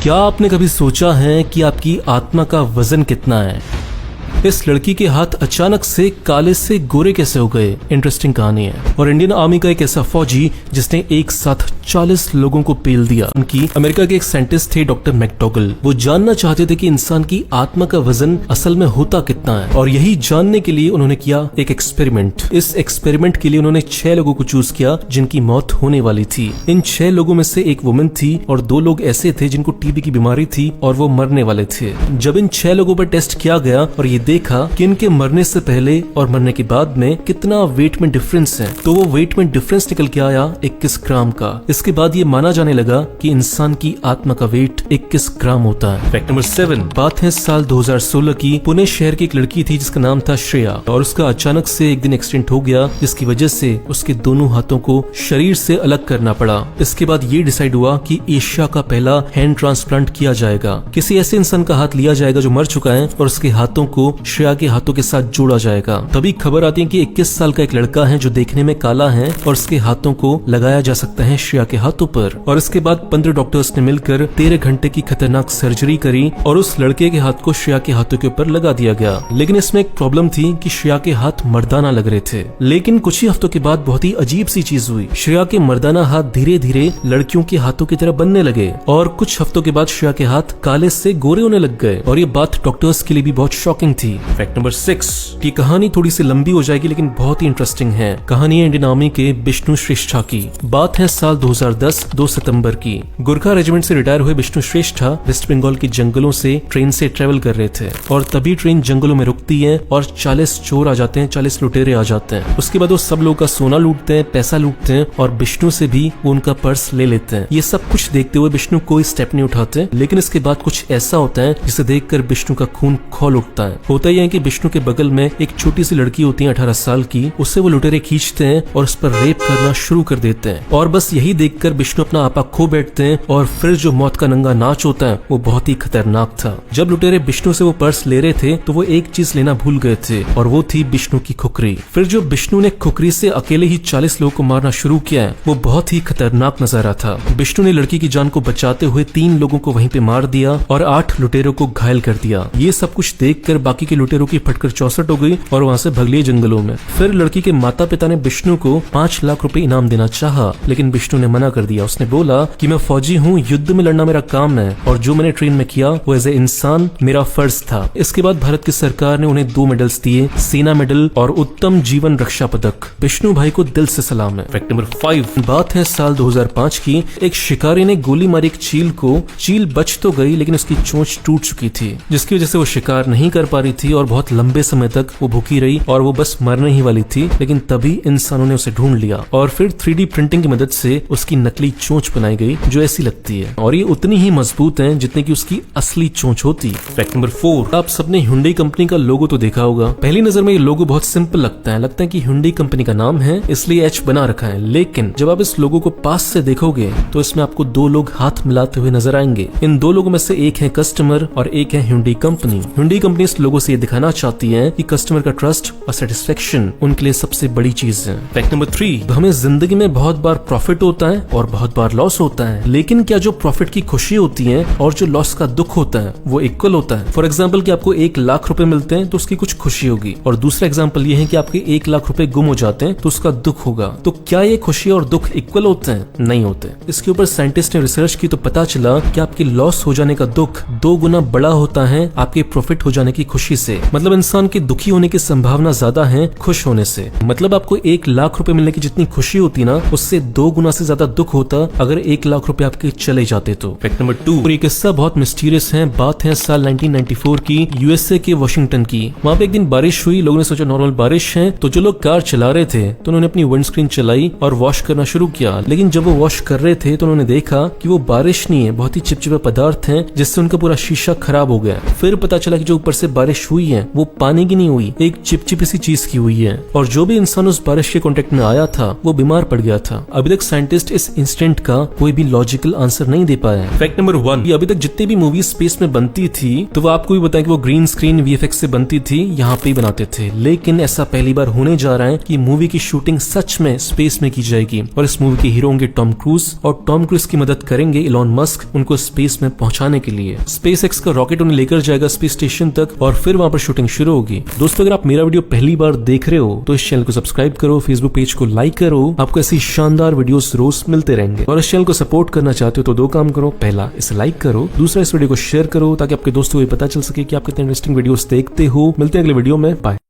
क्या आपने कभी सोचा है कि आपकी आत्मा का वजन कितना है? इस लड़की के हाथ अचानक से काले से गोरे कैसे हो गए? इंटरेस्टिंग कहानी है। और इंडियन आर्मी का एक ऐसा फौजी जिसने एक साथ 40 लोगों को पेल दिया। उनकी अमेरिका के एक साइंटिस्ट थे डॉक्टर मैकडॉगल। वो जानना चाहते थे कि इंसान की आत्मा का वजन असल में होता कितना है, और यही जानने के लिए उन्होंने किया एक एक्सपेरिमेंट। इस एक्सपेरिमेंट के लिए उन्होंने 6 लोगों को चूज किया जिनकी मौत होने वाली थी। इन 6 लोगों में से एक वुमेन थी और 2 लोग ऐसे थे जिनको टीबी की बीमारी थी और वो मरने वाले थे। जब इन 6 लोगों पर टेस्ट किया गया और ये देखा कि इनके मरने से पहले और मरने के बाद में कितना वेट में डिफरेंस है, तो वो वेट में डिफरेंस निकल के आया 21 ग्राम का। इसके बाद ये माना जाने लगा कि इंसान की आत्मा का वेट 21 ग्राम होता है। फैक्ट नंबर 7, बात है साल 2016 की। पुणे शहर की एक लड़की थी जिसका नाम था श्रेया, और उसका अचानक से एक दिन एक्सीडेंट हो गया जिसकी वजह से उसके दोनों हाथों को शरीर से अलग करना पड़ा। इसके बाद ये डिसाइड हुआ कि एशिया का पहला हैंड ट्रांसप्लांट किया जाएगा। किसी ऐसे इंसान का हाथ लिया जाएगा जो मर चुका है और उसके हाथों को श्रेया के हाथों के साथ जोड़ा जाएगा। तभी खबर आती है कि 21 साल का एक लड़का है जो देखने में काला है और उसके हाथों को लगाया जा सकता है श्रेया के हाथों पर। और इसके बाद 15 डॉक्टर्स ने मिलकर 13 घंटे की खतरनाक सर्जरी करी और उस लड़के के हाथ को श्रेया के हाथों के ऊपर लगा दिया गया। लेकिन इसमें एक प्रॉब्लम थी कि श्रेया के हाथ मर्दाना लग रहे थे। लेकिन कुछ ही हफ्तों के बाद बहुत ही अजीब सी चीज हुई। श्रेया के मर्दाना हाथ धीरे धीरे लड़कियों के हाथों की तरह बनने लगे और कुछ हफ्तों के बाद श्रेया के हाथ काले से गोरे होने लग गए। और ये बात डॉक्टर्स के लिए भी बहुत शॉकिंग थी। फैक्ट नंबर 6, की कहानी थोड़ी सी लंबी हो जाएगी लेकिन बहुत ही इंटरेस्टिंग है। कहानी है इंडियन आर्मी के विष्णु श्रेष्ठा की। बात है साल 2010 2 सितंबर की। गुरखा रेजिमेंट से रिटायर हुए विष्णु श्रेष्ठा वेस्ट बंगाल के जंगलों से ट्रेन से ट्रेवल कर रहे थे और तभी ट्रेन जंगलों में रुकती है और 40 चोर आ जाते हैं, 40 लुटेरे आ जाते हैं। उसके बाद वो सब लोगों का सोना लूटते हैं, पैसा लूटते हैं और विष्णु से भी वो उनका पर्स ले लेते हैं। ये सब कुछ देखते हुए विष्णु कोई स्टेप नहीं उठाते। लेकिन इसके बाद कुछ ऐसा होता है जिसे देखकर विष्णु का खून खौल उठता है। होता यह है कि विष्णु के बगल में एक छोटी सी लड़की होती है 18 साल की। उससे वो लुटेरे खींचते हैं और उस पर रेप करना शुरू कर देते हैं। और बस यही देखकर विष्णु अपना आपा खो बैठते हैं। और फिर जो मौत का नंगा नाच होता है वो बहुत ही खतरनाक था। जब लुटेरे विष्णु से वो पर्स ले रहे थे तो वो एक चीज लेना भूल गए थे और वो थी विष्णु की खुकरी। फिर जो विष्णु ने खुकरी से अकेले ही 40 लोगों को मारना शुरू किया है वो बहुत ही खतरनाक नजारा था। विष्णु ने लड़की की जान को बचाते हुए 3 लोगों को वहीं पे मार दिया और 8 लुटेरों को घायल कर दिया। ये सब कुछ देखकर बाकी के लुटेरों की फटकर चौसट हो गई और वहाँ से भग लिए जंगलों में। फिर लड़की के माता पिता ने विष्णु को 5 लाख रुपए इनाम देना चाहा, लेकिन विष्णु ने मना कर दिया। उसने बोला कि मैं फौजी हूँ, युद्ध में लड़ना मेरा काम है और जो मैंने ट्रेन में किया वो एज ए इंसान मेरा फर्ज था। इसके बाद भारत की सरकार ने उन्हें 2 मेडल्स दिए, सेना मेडल और उत्तम जीवन रक्षा पदक। विष्णु भाई को दिल से सलाम है। फैक्ट नंबर 5, बात है साल 2005 की। एक शिकारी ने गोली मारी एक चील को। चील बच तो गई लेकिन उसकी चोंच टूट चुकी थी, जिसकी वजह से वो शिकार नहीं कर पा रही थी और बहुत लंबे समय तक वो भूखी रही और वो बस मरने ही वाली थी। लेकिन तभी इंसानों ने उसे ढूंढ लिया और फिर 3D प्रिंटिंग की मदद से उसकी नकली चोंच बनाई गई जो ऐसी लगती है और ये उतनी ही मजबूत है जितनी की उसकी असली चोंच होती। फैक्ट नंबर 4, आप सबने Hyundai कंपनी का लोगो तो देखा होगा। पहली नजर में ये लोगो बहुत सिंपल लगता है कि Hyundai कंपनी का नाम है इसलिए H बना रखा है। लेकिन जब आप इस लोगो को पास से देखोगे तो इसमें आपको 2 लोग हाथ मिलाते हुए नजर आएंगे। इन 2 लोगों में से एक है कस्टमर और एक है Hyundai कंपनी। Hyundai कंपनी इस लोगो से ये दिखाना चाहती है कि कस्टमर का ट्रस्ट और सेटिस्फेक्शन उनके लिए सबसे बड़ी चीज है। फैक्ट नंबर 3, हमें जिंदगी में बहुत बार प्रॉफिट होता है और बहुत बार लॉस होता है, लेकिन क्या जो प्रॉफिट की खुशी होती है और जो लॉस का दुख होता है वो इक्वल होता है? फॉर एग्जाम्पल कि आपको 1 लाख रुपए मिलते हैं तो उसकी कुछ खुशी होगी, और दूसरा एग्जाम्पल ये है कि आपके 1 लाख रुपए गुम हो जाते हैं तो उसका दुख होगा। तो क्या ये खुशी और दुख इक्वल होते हैं? नहीं होते। इसके ऊपर साइंटिस्ट ने रिसर्च की तो पता चला कि आपके लॉस हो जाने का दुख 2 गुना बड़ा होता है आपके प्रॉफिट हो जाने की खुशी से। मतलब इंसान के दुखी होने की संभावना ज्यादा है खुश होने से। मतलब आपको 1 लाख रुपए मिलने की जितनी खुशी होती ना, उससे 2 गुना से ज्यादा दुख होता अगर 1 लाख रुपए आपके चले जाते तो। फैक्ट नंबर 2, और ये किस्सा बहुत मिस्टीरियस है। बात है साल 1994 की, यूएसए के वॉशिंगटन की। वहाँ पे एक दिन बारिश हुई। लोगों ने सोचा नॉर्मल बारिश है, तो जो लोग कार चला रहे थे तो उन्होंने अपनी विंडस्क्रीन चलाई और वॉश करना शुरू किया। लेकिन जब वो वॉश कर रहे थे तो उन्होंने देखा कि वो बारिश नहीं है, बहुत ही चिपचिपा पदार्थ है जिससे उनका पूरा शीशा खराब हो गया। फिर पता चला कि जो ऊपर से बारिश बारिश हुई है वो पानी की नहीं हुई, एक चिपचिपी सी चीज की हुई है। और जो भी इंसान उस बारिश के कांटेक्ट में आया था वो बीमार पड़ गया था। अभी तक साइंटिस्ट इस इंसिडेंट का कोई भी लॉजिकल आंसर नहीं दे पाया है। फैक्ट नंबर 1, अभी तक जितनी भी मूवीज स्पेस में बनती थी तो वो आपको भी बताया कि वो ग्रीन स्क्रीन वीएफएक्स से बनती थी, यहाँ पे ही बनाते थे। लेकिन ऐसा पहली बार होने जा रहा है कि मूवी की शूटिंग सच में स्पेस में की जाएगी और इस मूवी के हीरो होंगे टॉम क्रूज, और टॉम क्रूज की मदद करेंगे इलॉन मस्क उनको स्पेस में पहुंचाने के लिए। स्पेसएक्स का रॉकेट उन्हें लेकर जाएगा स्पेस स्टेशन तक और फिर वहां पर शूटिंग शुरू होगी। दोस्तों, अगर आप मेरा वीडियो पहली बार देख रहे हो तो इस चैनल को सब्सक्राइब करो, फेसबुक पेज को लाइक करो, आपको ऐसी शानदार वीडियोस रोज मिलते रहेंगे। और इस चैनल को सपोर्ट करना चाहते हो तो 2 काम करो, पहला इसे लाइक करो, दूसरा इस वीडियो को शेयर करो ताकि आपके दोस्तों को पता चल सके कि आप कितने इंटरेस्टिंग वीडियोस देखते हो। मिलते हैं अगले वीडियो में, बाय।